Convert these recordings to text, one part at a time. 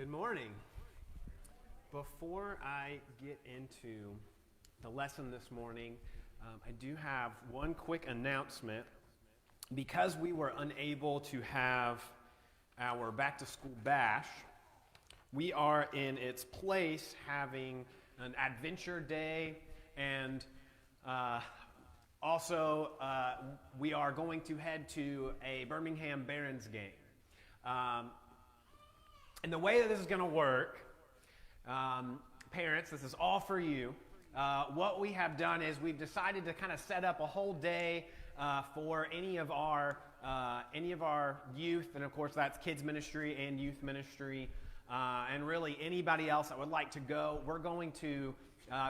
Good morning. Before I get into the lesson this morning, I do have one quick announcement. Because we were unable to have our back-to-school bash, we are in its place having an adventure day, and also we are going to head to a Birmingham Barons game. And the way that this is going to work, parents, this is all for you. What we have done is we've decided to kind of set up a whole day for any of our youth, and of course that's kids ministry and youth ministry, and really anybody else that would like to go. We're going to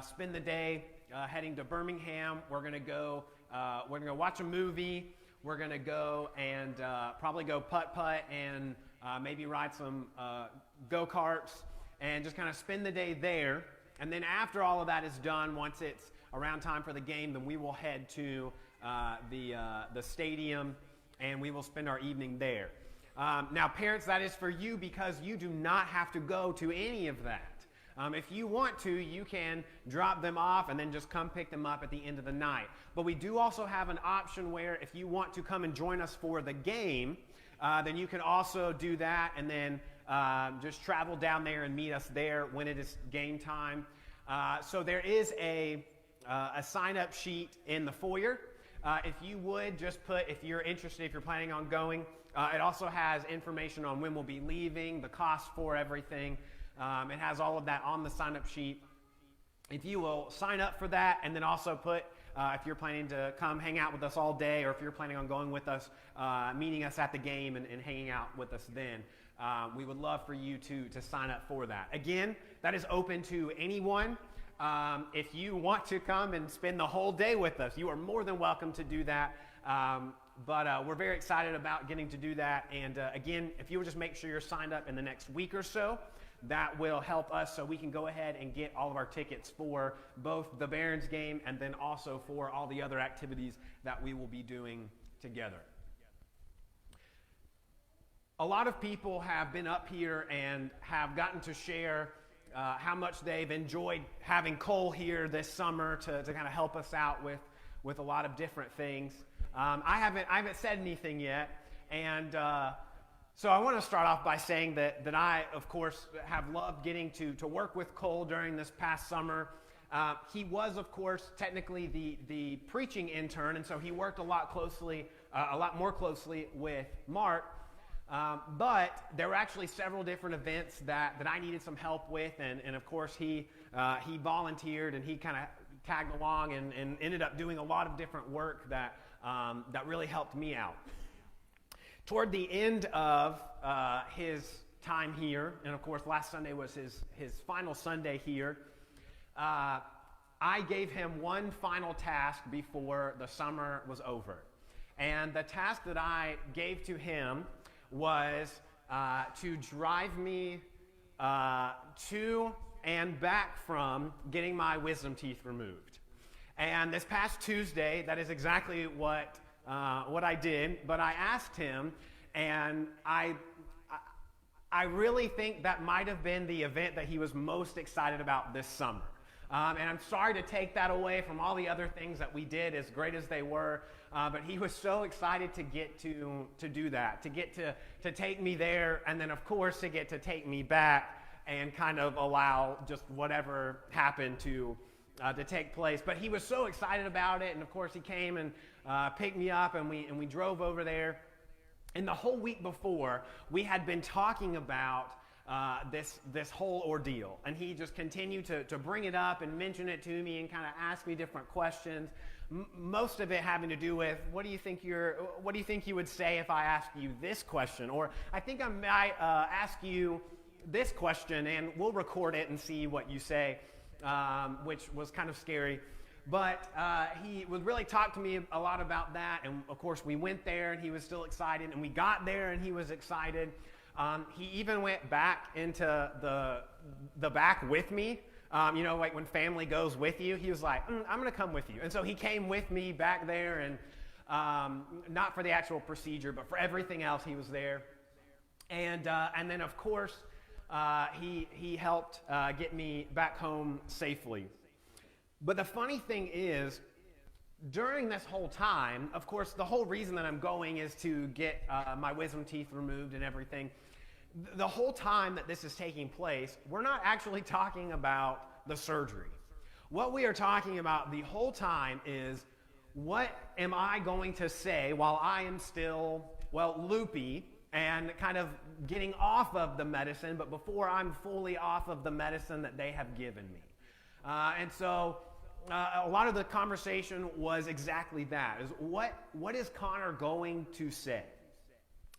spend the day heading to Birmingham. We're going to go watch a movie. We're going to go and probably go putt-putt and maybe ride some go-karts and just kind of spend the day there. And then after all of that is done, once it's around time for the game, then we will head to the stadium and we will spend our evening there. Now, parents, that is for you because you do not have to go to any of that. If you want to, you can drop them off and then just come pick them up at the end of the night. But we do also have an option where if you want to come and join us for the game, then you can also do that and then just travel down there and meet us there when it is game time. So there is a sign-up sheet in the foyer. If you would just put, if you're interested, if you're planning on going, it also has information on when we'll be leaving, the cost for everything. It has all of that on the sign-up sheet. If you will sign up for that and then also put, if you're planning to come hang out with us all day, or if you're planning on going with us, meeting us at the game and hanging out with us then, we would love for you to sign up for that. Again, that is open to anyone. If you want to come and spend the whole day with us, you are more than welcome to do that. But we're very excited about getting to do that. And again, if you would just make sure you're signed up in the next week or so, that will help us so we can go ahead and get all of our tickets for both the Barons game and then also for all the other activities that we will be doing together. A lot of people have been up here and have gotten to share how much they've enjoyed having Cole here this summer to kind of help us out with a lot of different things. I haven't said anything yet, and so I want to start off by saying that I, of course, have loved getting to work with Cole during this past summer. He was, of course, technically the preaching intern, and so he worked a lot more closely with Mark. But there were actually several different events that I needed some help with, and of course he volunteered and he kind of tagged along and ended up doing a lot of different work that really helped me out. Toward the end of his time here, and of course last Sunday was his final Sunday here, I gave him one final task before the summer was over. And the task that I gave to him was to drive me to and back from getting my wisdom teeth removed. And this past Tuesday, that is exactly what I did, but I asked him, and I really think that might have been the event that he was most excited about this summer. And I'm sorry to take that away from all the other things that we did, as great as they were, but he was so excited to get to do that, to get to take me there, and then of course to get to take me back and kind of allow just whatever happened to take place. But he was so excited about it, and of course he came and picked me up, and we drove over there. And the whole week before, we had been talking about this whole ordeal, and he just continued to bring it up and mention it to me and kind of ask me different questions. Most of it having to do with what do you think you would say if I asked you this question, or I think I might ask you this question, and we'll record it and see what you say, which was kind of scary. But he would really talk to me a lot about that, and of course we went there and he was still excited, and we got there and he was excited. He even went back into the back with me, like when family goes with you. He was like, I'm going to come with you. And so he came with me back there, and not for the actual procedure, but for everything else he was there. And then of course he helped get me back home safely. But the funny thing is, during this whole time, of course, the whole reason that I'm going is to get my wisdom teeth removed and everything. The whole time that this is taking place, we're not actually talking about the surgery. What we are talking about the whole time is, what am I going to say while I am still, loopy and kind of getting off of the medicine, but before I'm fully off of the medicine that they have given me. And so a lot of the conversation was exactly that, is what is Connor going to say?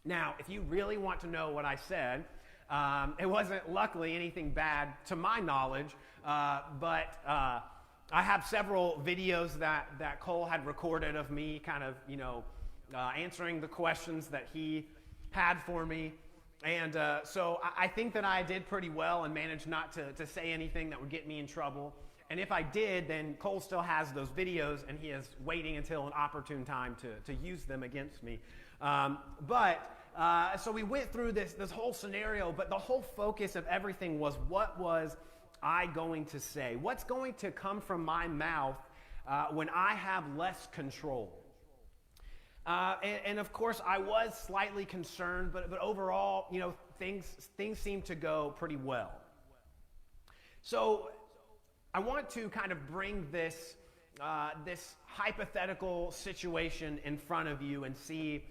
Now, if you really want to know what I said, it wasn't luckily anything bad to my knowledge, but I have several videos that Cole had recorded of me kind of, answering the questions that he had for me. And so I think that I did pretty well and managed not to say anything that would get me in trouble. And if I did, then Cole still has those videos, and he is waiting until an opportune time to use them against me. So we went through this whole scenario, but the whole focus of everything was, what was I going to say? What's going to come from my mouth when I have less control? And of course, I was slightly concerned, but overall, things seemed to go pretty well. So I want to kind of bring this hypothetical situation in front of you and see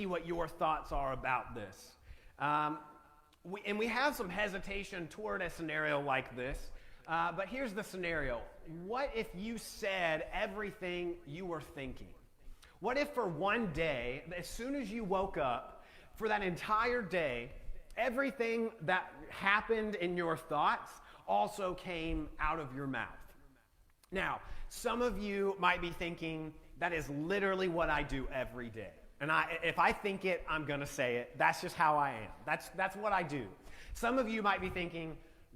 what your thoughts are about this. We have some hesitation toward a scenario like this, but here's the scenario. What if you said everything you were thinking? What if for one day, as soon as you woke up, for that entire day, everything that happened in your thoughts also came out of your mouth? Now, some of you might be thinking, that is literally what I do every day. And if I think it, I'm going to say it. That's just how I am. That's what I do. Some of you might be thinking,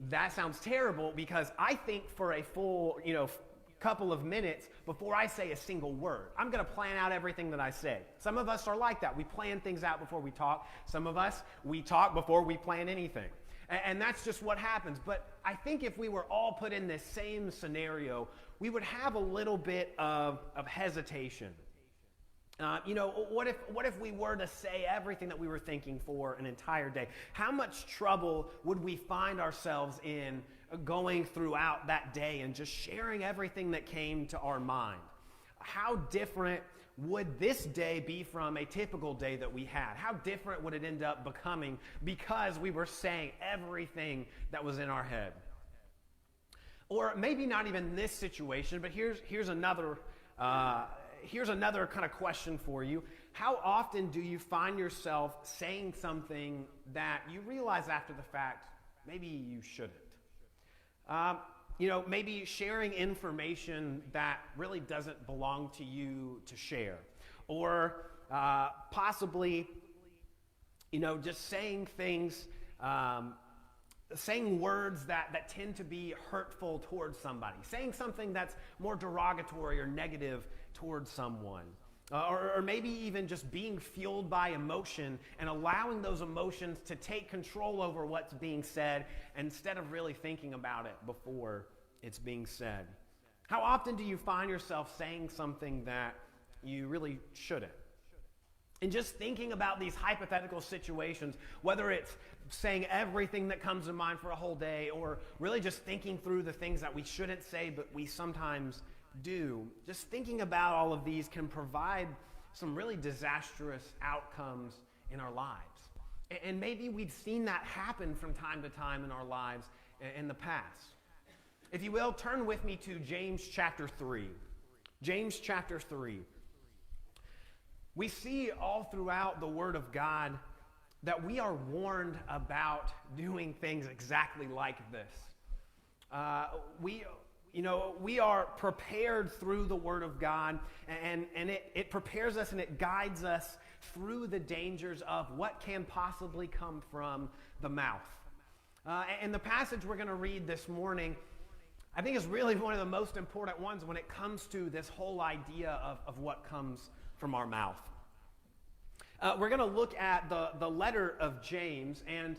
that sounds terrible, because I think for a full, couple of minutes before I say a single word. I'm going to plan out everything that I say. Some of us are like that. We plan things out before we talk. Some of us, we talk before we plan anything. And that's just what happens. But I think if we were all put in this same scenario, we would have a little bit of hesitation. What if we were to say everything that we were thinking for an entire day? How much trouble would we find ourselves in going throughout that day and just sharing everything that came to our mind? How different would this day be from a typical day that we had? How different would it end up becoming because we were saying everything that was in our head? Or maybe not even this situation, but here's another kind of question for you. How often do you find yourself saying something that you realize after the fact maybe you shouldn't? Maybe sharing information that really doesn't belong to you to share. Or possibly, just saying things, saying words that tend to be hurtful towards somebody. Saying something that's more derogatory or negative towards someone. Or maybe even just being fueled by emotion and allowing those emotions to take control over what's being said instead of really thinking about it before it's being said. How often do you find yourself saying something that you really shouldn't? And just thinking about these hypothetical situations, whether it's saying everything that comes to mind for a whole day, or really just thinking through the things that we shouldn't say but we sometimes do, just thinking about all of these can provide some really disastrous outcomes in our lives. And maybe we've seen that happen from time to time in our lives in the past. If you will, turn with me to James chapter 3. James chapter 3. We see all throughout the Word of God that we are warned about doing things exactly like this. We are prepared through the Word of God, and it prepares us and it guides us through the dangers of what can possibly come from the mouth. And the passage we're going to read this morning, I think, is really one of the most important ones when it comes to this whole idea of what comes from our mouth. We're going to look at the letter of James, and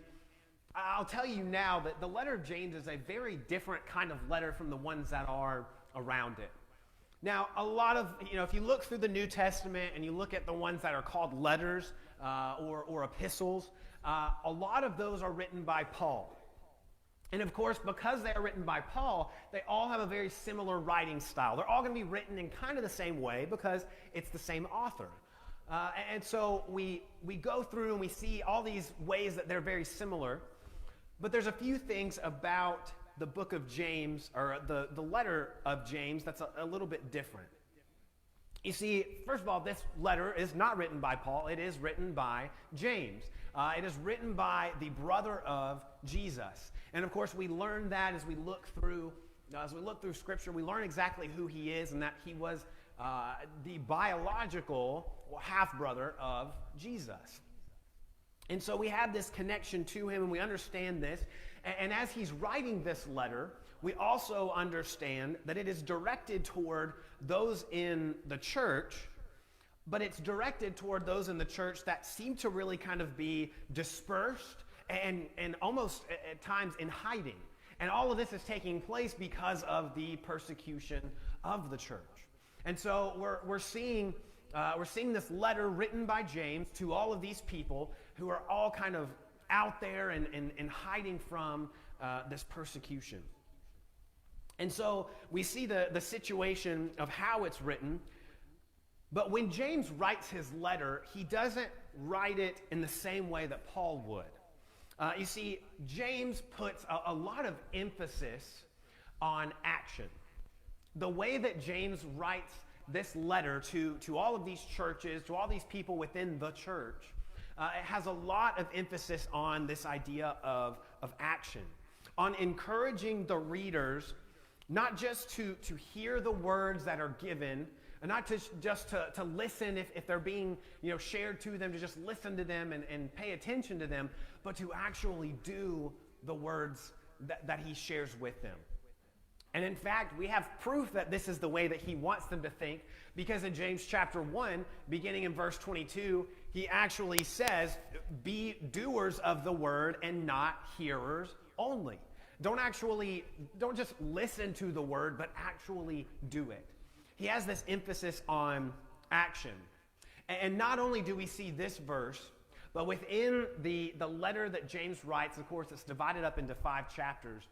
I'll tell you now that the letter of James is a very different kind of letter from the ones that are around it. Now, a lot of, if you look through the New Testament and you look at the ones that are called letters or epistles, a lot of those are written by Paul. And of course, because they are written by Paul, they all have a very similar writing style. They're all going to be written in kind of the same way because it's the same author. And so we go through and we see all these ways that they're very similar. But there's a few things about the book of James, or the letter of James, that's a little bit different. You see, first of all, this letter is not written by Paul. It is written by James. It is written by the brother of Jesus. And of course, we learn that as we look through Scripture. We learn exactly who he is, and that he was the biological half-brother of Jesus. And so we have this connection to him, and we understand this. And as he's writing this letter, we also understand that it is directed toward those in the church, but it's directed toward those in the church that seem to really kind of be dispersed and almost at times in hiding. And all of this is taking place because of the persecution of the church. And so we're seeing this letter written by James to all of these people who are all kind of out there and hiding from this persecution. And so we see the situation of how it's written. But when James writes his letter, he doesn't write it in the same way that Paul would. You see, James puts a lot of emphasis on action. The way that James writes this letter to all of these churches, to all these people within the church, it has a lot of emphasis on this idea of action, on encouraging the readers not just to hear the words that are given, and not just to listen if they're being shared to them, to just listen to them and pay attention to them, but to actually do the words that he shares with them. And in fact, we have proof that this is the way that he wants them to think, because in James chapter 1, beginning in verse 22, he actually says, be doers of the word and not hearers only. Don't just listen to the word, but actually do it. He has this emphasis on action. And not only do we see this verse, but within the letter that James writes, of course, it's divided up into 5 chapters,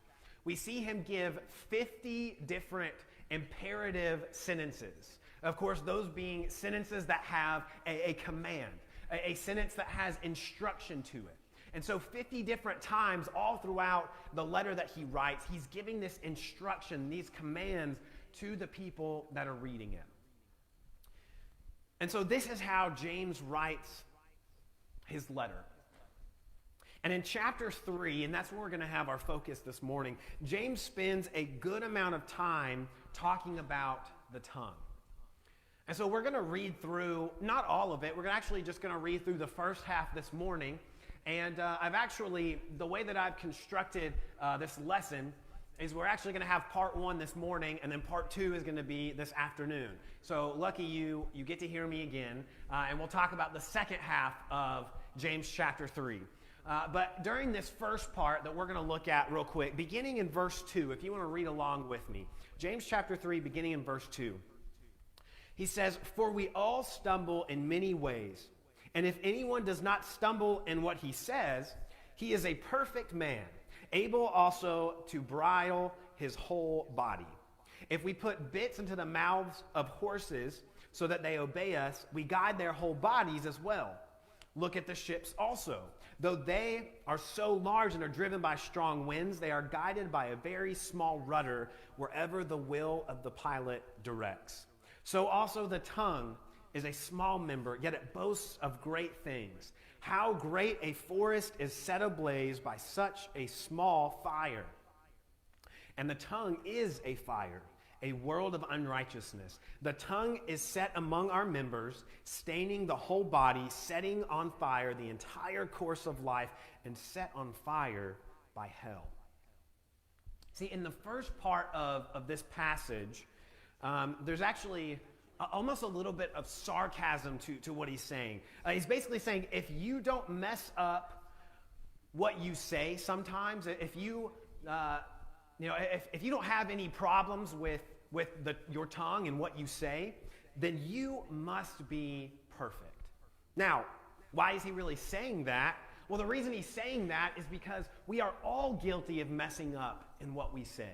we see him give 50 different imperative sentences. Of course, those being sentences that have a command, a sentence that has instruction to it. And so 50 different times all throughout the letter that he writes, he's giving this instruction, these commands to the people that are reading it. And so this is how James writes his letter. And in chapter 3, and that's where we're going to have our focus this morning, James spends a good amount of time talking about the tongue. And so we're going to read through, not all of it, we're actually just going to read through the first half this morning. And the way that I've constructed this lesson is we're actually going to have part 1 this morning, and then part 2 is going to be this afternoon. So lucky you get to hear me again, and we'll talk about the second half of James chapter 3. But during this first part that we're going to look at real quick, beginning in verse 2, if you want to read along with me, James chapter 3, beginning in verse 2, he says, "For we all stumble in many ways, and if anyone does not stumble in what he says, he is a perfect man, able also to bridle his whole body. If we put bits into the mouths of horses so that they obey us, we guide their whole bodies as well. Look at the ships also. Though they are so large and are driven by strong winds, they are guided by a very small rudder wherever the will of the pilot directs. So also the tongue is a small member, yet it boasts of great things. How great a forest is set ablaze by such a small fire. And the tongue is a fire, a world of unrighteousness. The tongue is set among our members, staining the whole body, setting on fire the entire course of life, and set on fire by hell." See, in the first part of this passage, there's actually almost a little bit of sarcasm to what he's saying. He's basically saying, if you don't mess up what you say sometimes. If you, if you don't have any problems with your tongue and what you say, then you must be perfect. Now, why is he really saying that? Well, the reason he's saying that is because we are all guilty of messing up in what we say.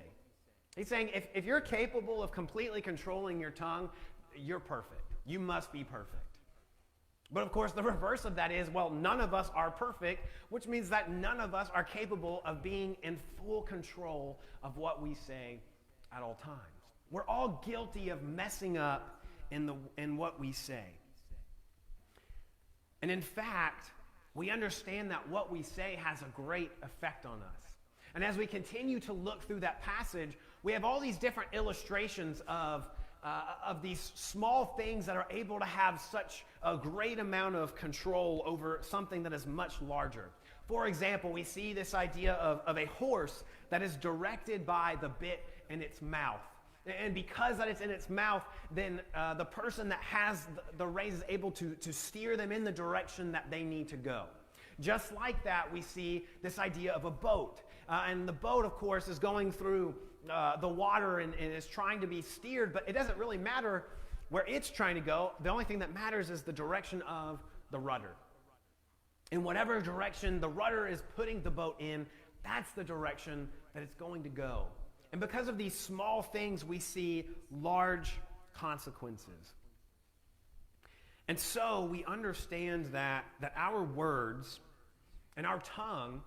He's saying if you're capable of completely controlling your tongue, you're perfect. You must be perfect. But of course, the reverse of that is, well, none of us are perfect, which means that none of us are capable of being in full control of what we say at all times. We're all guilty of messing up in what we say. And in fact, we understand that what we say has a great effect on us. And as we continue to look through that passage, we have all these different illustrations of these small things that are able to have such a great amount of control over something that is much larger. For example, we see this idea of a horse that is directed by the bit in its mouth. And because that it's in its mouth, then the person that has the reins is able to steer them in the direction that they need to go. Just like that, we see this idea of a boat. And the boat, of course, is going through the water and is trying to be steered, but it doesn't really matter where it's trying to go. The only thing that matters is the direction of the rudder. In whatever direction the rudder is putting the boat in, that's the direction that it's going to go. And because of these small things, we see large consequences. And so we understand that our words and our tongue,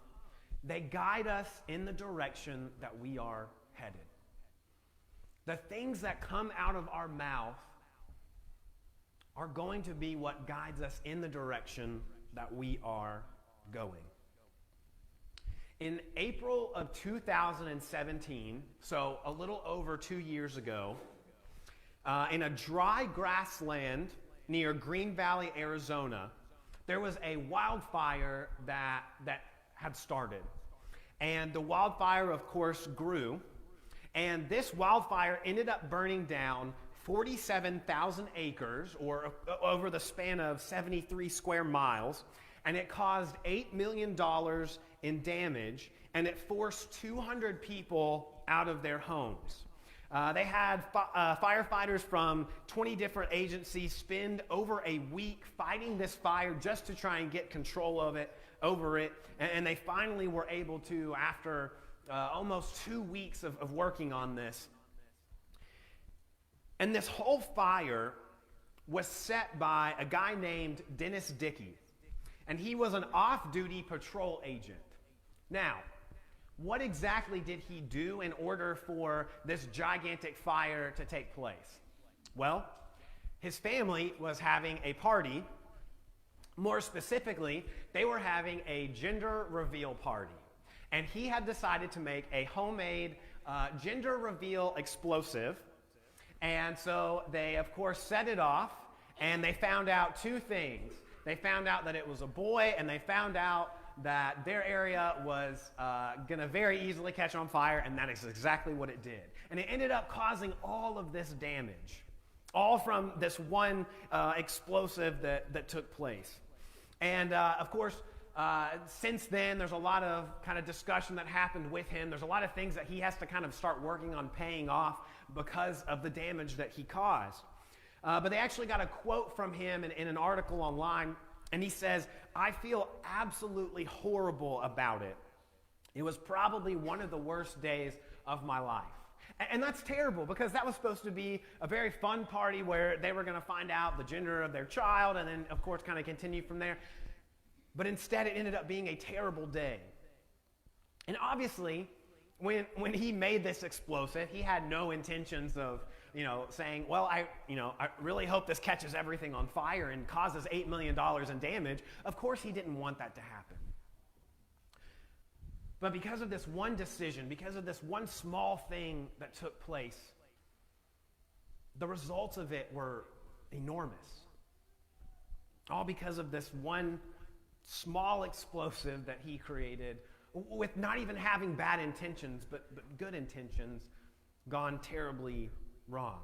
they guide us in the direction that we are headed. The things that come out of our mouth are going to be what guides us in the direction that we are going. In April of 2017, so a little over 2 years ago, in a dry grassland near Green Valley, Arizona, there was a wildfire that had started. And the wildfire, of course, grew. And this wildfire ended up burning down 47,000 acres, or over the span of 73 square miles. And it caused $8 million in damage, and it forced 200 people out of their homes. They had firefighters from 20 different agencies spend over a week fighting this fire just to try and get control over it. And they finally were able to, after almost 2 weeks of working on this. And this whole fire was set by a guy named Dennis Dickey. And he was an off-duty patrol agent. Now, what exactly did he do in order for this gigantic fire to take place? Well, his family was having a party. More specifically, they were having a gender reveal party. And he had decided to make a homemade gender reveal explosive. And so they, of course, set it off, and they found out two things. They found out that it was a boy, and they found out that their area was going to very easily catch on fire, and that is exactly what it did. And it ended up causing all of this damage, all from this one explosive that took place. And, of course, since then, there's a lot of kind of discussion that happened with him. There's a lot of things that he has to kind of start working on paying off because of the damage that he caused. But they actually got a quote from him in an article online, and he says, "I feel absolutely horrible about it. It was probably one of the worst days of my life." And that's terrible, because that was supposed to be a very fun party where they were going to find out the gender of their child and then, of course, kind of continue from there. But instead, it ended up being a terrible day. And obviously, when he made this explosive, he had no intentions of, saying, well, I really hope this catches everything on fire and causes $8 million in damage. Of course, he didn't want that to happen. But because of this one decision, because of this one small thing that took place, the results of it were enormous. All because of this one small explosive that he created, with not even having bad intentions, but good intentions, gone terribly wrong.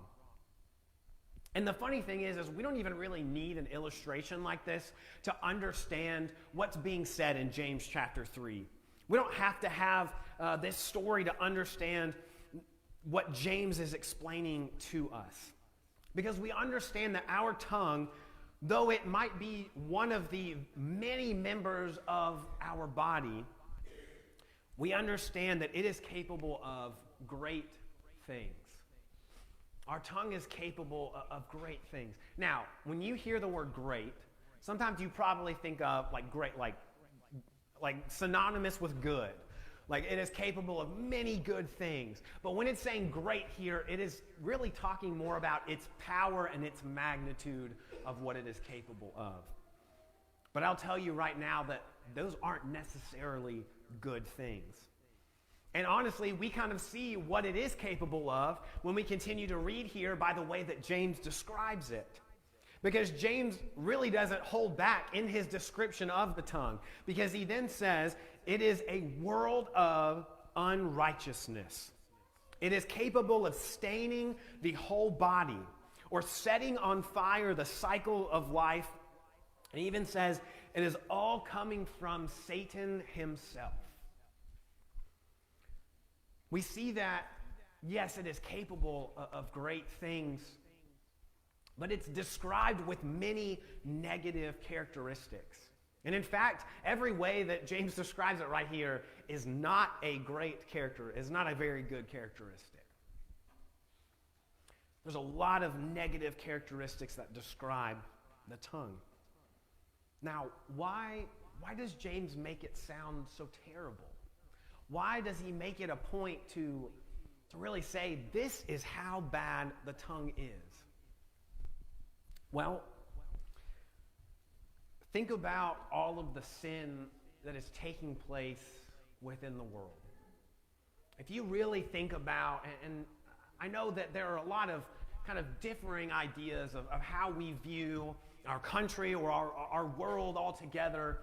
And the funny thing is we don't even really need an illustration like this to understand what's being said in James chapter 3. We don't have to have this story to understand what James is explaining to us. Because we understand that our tongue, though it might be one of the many members of our body, we understand that it is capable of great things. Our tongue is capable of great things. Now, when you hear the word great, sometimes you probably think of like great, like synonymous with good. Like it is capable of many good things. But when it's saying great here, it is really talking more about its power and its magnitude of what it is capable of. But I'll tell you right now that those aren't necessarily good things. And honestly, we kind of see what it is capable of when we continue to read here by the way that James describes it. Because James really doesn't hold back in his description of the tongue. Because he then says, it is a world of unrighteousness. It is capable of staining the whole body or setting on fire the cycle of life. And he even says, it is all coming from Satan himself. We see that, yes, it is capable of great things, but it's described with many negative characteristics. And in fact, every way that James describes it right here is not a great character, is not a very good characteristic. There's a lot of negative characteristics that describe the tongue. Now, why does James make it sound so terrible? Why does he make it a point to really say, this is how bad the tongue is? Well, think about all of the sin that is taking place within the world. If you really think about, and I know that there are a lot of kind of differing ideas of how we view our country or our world altogether,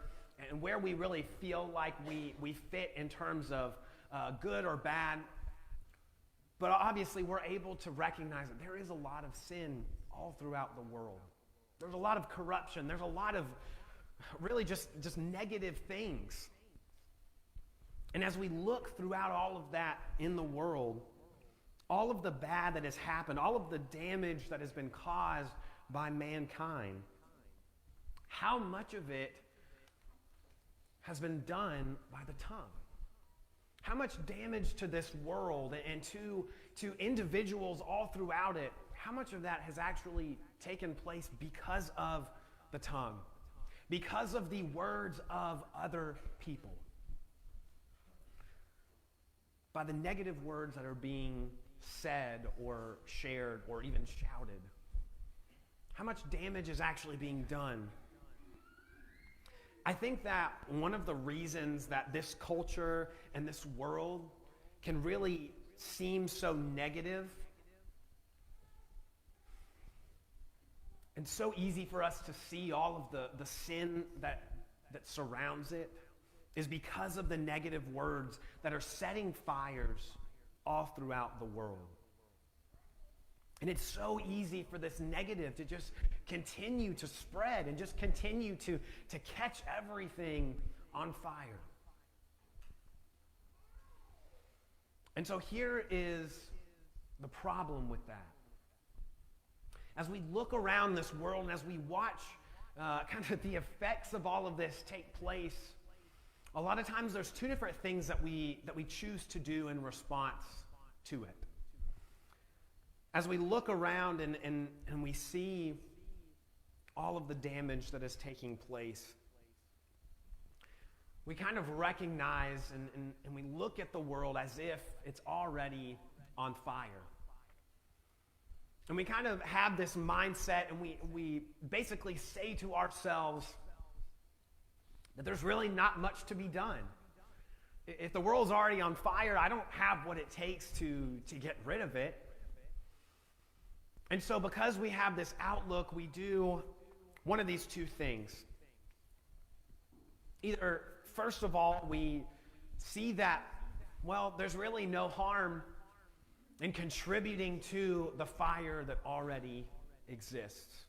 and where we really feel like we fit in terms of good or bad. But obviously we're able to recognize that there is a lot of sin all throughout the world. There's a lot of corruption. There's a lot of really just negative things. And as we look throughout all of that in the world, all of the bad that has happened, all of the damage that has been caused by mankind, how much of it has been done by the tongue? How much damage to this world and to individuals all throughout it, how much of that has actually taken place because of the tongue? Because of the words of other people? By the negative words that are being said or shared or even shouted? How much damage is actually being done? I think that one of the reasons that this culture and this world can really seem so negative and so easy for us to see all of the sin that surrounds it is because of the negative words that are setting fires all throughout the world. And it's so easy for this negative to just continue to spread and just continue to catch everything on fire. And so here is the problem with that. As we look around this world and as we watch kind of the effects of all of this take place, a lot of times there's two different things that we choose to do in response to it. As we look around and we see all of the damage that is taking place, we kind of recognize and we look at the world as if it's already on fire. And we kind of have this mindset and we basically say to ourselves that there's really not much to be done. If the world's already on fire, I don't have what it takes to get rid of it. And so because we have this outlook, we do one of these two things. Either, first of all, we see that, well, there's really no harm in contributing to the fire that already exists.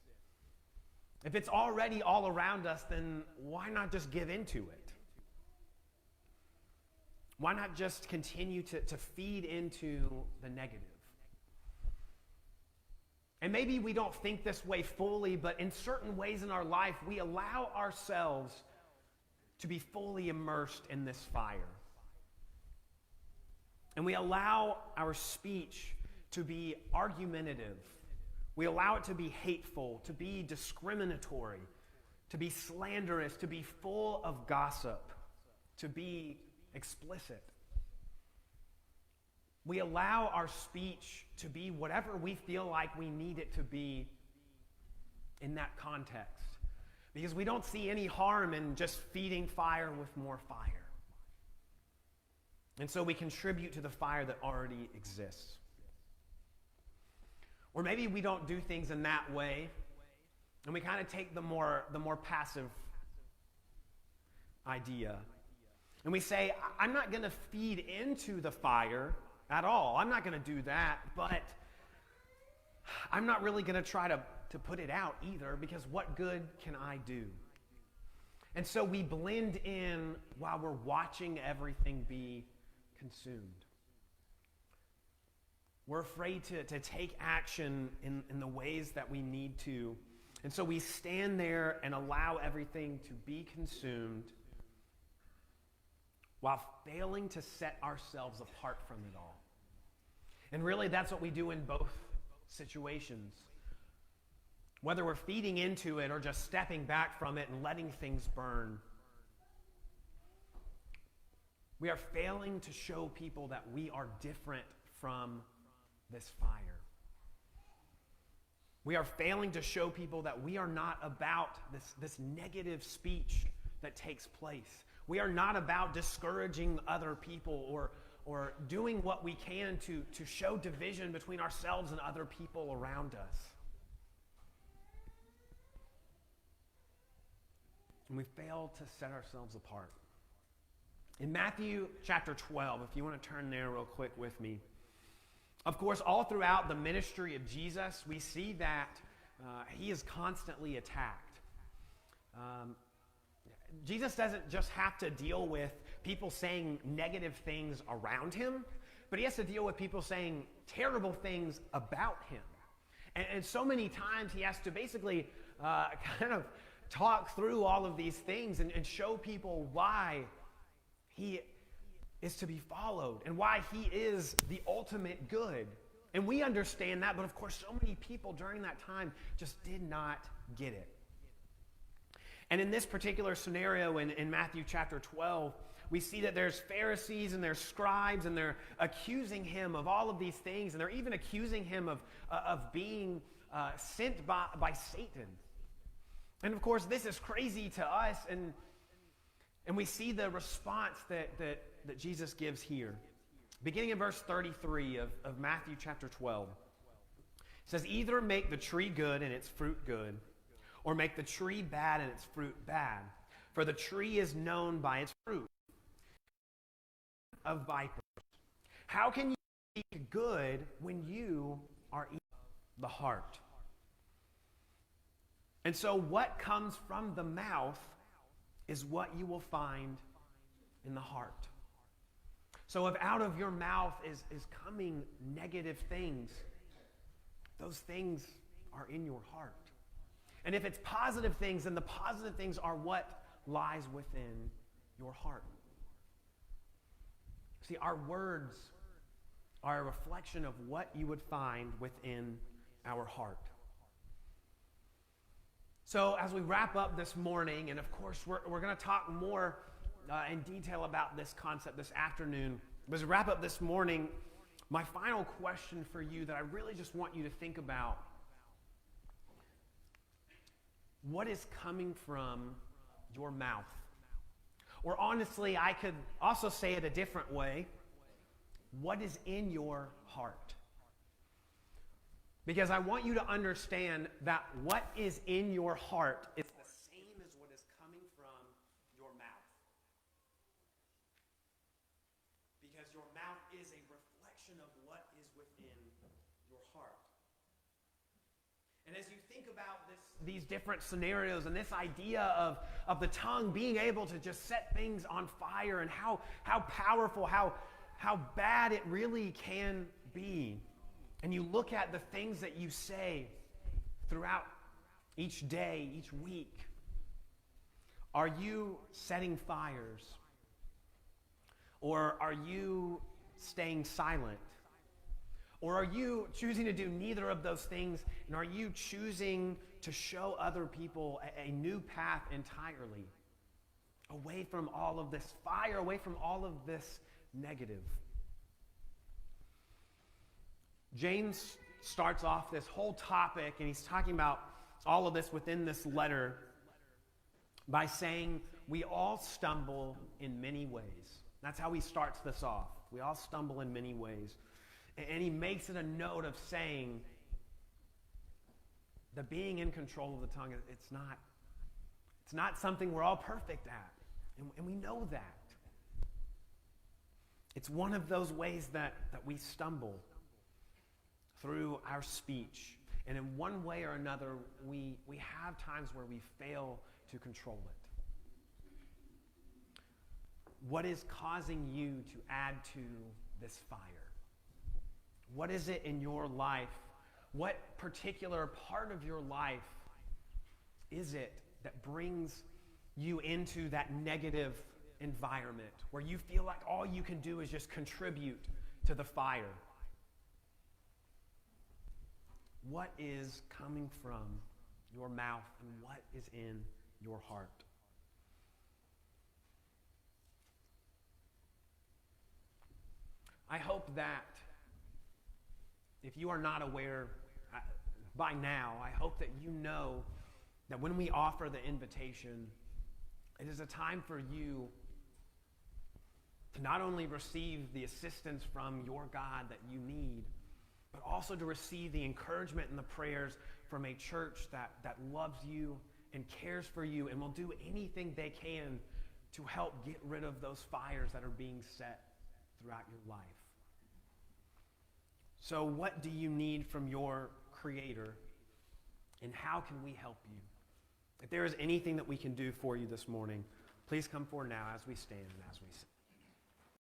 If it's already all around us, then why not just give into it? Why not just continue to feed into the negative? And maybe we don't think this way fully, but in certain ways in our life, we allow ourselves to be fully immersed in this fire. And we allow our speech to be argumentative. We allow it to be hateful, to be discriminatory, to be slanderous, to be full of gossip, to be explicit. We allow our speech to be whatever we feel like we need it to be in that context, because we don't see any harm in just feeding fire with more fire. And so we contribute to the fire that already exists. Or maybe we don't do things in that way, and we kind of take the more passive idea. And we say, I'm not going to feed into the fire at all. I'm not going to do that, but I'm not really going to try to put it out either, because what good can I do? And so we blend in while we're watching everything be consumed. We're afraid to take action in the ways that we need to. And so we stand there and allow everything to be consumed while failing to set ourselves apart from it all. And really, that's what we do in both situations. Whether we're feeding into it or just stepping back from it and letting things burn, we are failing to show people that we are different from this fire. We are failing to show people that we are not about this negative speech that takes place. We are not about discouraging other people or doing what we can to show division between ourselves and other people around us. And we fail to set ourselves apart. In Matthew chapter 12, if you want to turn there real quick with me, of course, all throughout the ministry of Jesus, we see that he is constantly attacked. Jesus doesn't just have to deal with people saying negative things around him, but he has to deal with people saying terrible things about him. And so many times he has to basically kind of talk through all of these things and show people why he is to be followed and why he is the ultimate good. And we understand that, but of course so many people during that time just did not get it. And in this particular scenario in Matthew chapter 12, we see that there's Pharisees and there's scribes, and they're accusing him of all of these things, and they're even accusing him of being sent by Satan. And of course, this is crazy to us, and we see the response that Jesus gives here. Beginning in verse 33 of Matthew chapter 12. It says, either make the tree good and its fruit good, or make the tree bad and its fruit bad. For the tree is known by its fruit. Of vipers. How can you speak good when you are evil? The heart. And so what comes from the mouth is what you will find in the heart. So if out of your mouth is coming negative things, those things are in your heart. And if it's positive things, then the positive things are what lies within your heart. See, our words are a reflection of what you would find within our heart. So as we wrap up this morning, and of course we're going to talk more in detail about this concept this afternoon, but as we wrap up this morning, my final question for you that I really just want you to think about: what is coming from your mouth? Or honestly, I could also say it a different way: what is in your heart? Because I want you to understand that what is in your heart is the same as what is coming from your mouth. Because your mouth is a reflection of what is within your heart. And as you think about these different scenarios and this idea of the tongue being able to just set things on fire and how powerful, how bad it really can be, and you look at the things that you say throughout each day, each week, are you setting fires? Or are you staying silent? Or are you choosing to do neither of those things? And are you choosing to show other people a new path entirely? Away from all of this fire, away from all of this negative. James starts off this whole topic, and he's talking about all of this within this letter by saying we all stumble in many ways. That's how he starts this off. We all stumble in many ways. And he makes it a note of saying that being in control of the tongue, it's not something we're all perfect at. And we know that. It's one of those ways that we stumble through our speech. And in one way or another, we have times where we fail to control it. What is causing you to add to this fire? What is it in your life? What particular part of your life is it that brings you into that negative environment where you feel like all you can do is just contribute to the fire? What is coming from your mouth and what is in your heart? I hope that if you are not aware by now, I hope that you know that when we offer the invitation, it is a time for you to not only receive the assistance from your God that you need, but also to receive the encouragement and the prayers from a church that loves you and cares for you and will do anything they can to help get rid of those fires that are being set throughout your life. So what do you need from your Creator, and how can we help you? If there is anything that we can do for you this morning, please come forward now as we stand and as we sing.